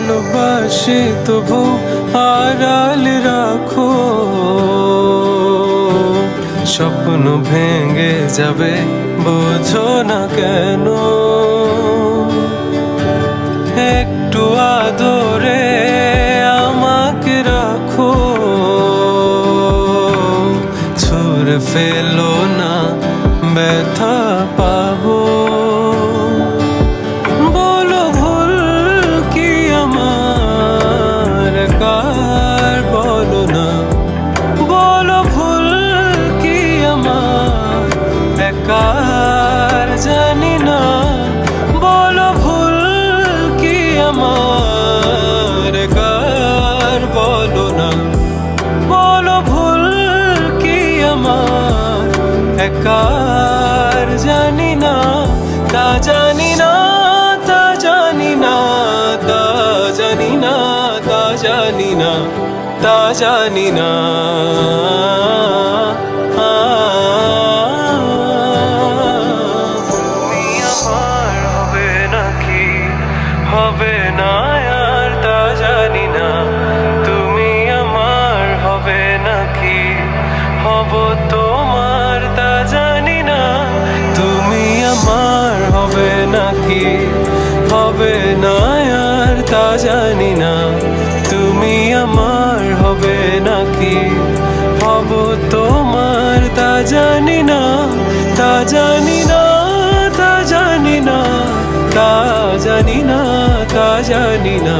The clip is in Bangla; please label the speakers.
Speaker 1: ভালোবাসি তবু আড়াল রাখো, স্বপ্ন ভেঙে যাবে বোঝো না কেন। একটু আদরে আমাকে রাখো, ছুঁড়ে ফেলো না ব্যথা পাবো। বলো ভুল কি আমার, কার বলো না। বলো ভুল কি আমার একার, জানি না। বলো ভুল কি আমার একার, বলো না। বলো ভুল কি আমার একার, জানি না। তা জানি না, তা জানি না, তা জানি না, তা জানি না, তা জানি না। তুমি আমার হবে নাকি হবে না আর তা জানি না। তুমি আমার হবে নাকি হব তোমার তা জানি না। তুমি আমার হবে নাকি হবে না আর তা জানি না। তুমি আমার হবে নাকি হব তোমার তা জানি না। তা জানি না, তা জানি না, তা জানি না, তা জানি না।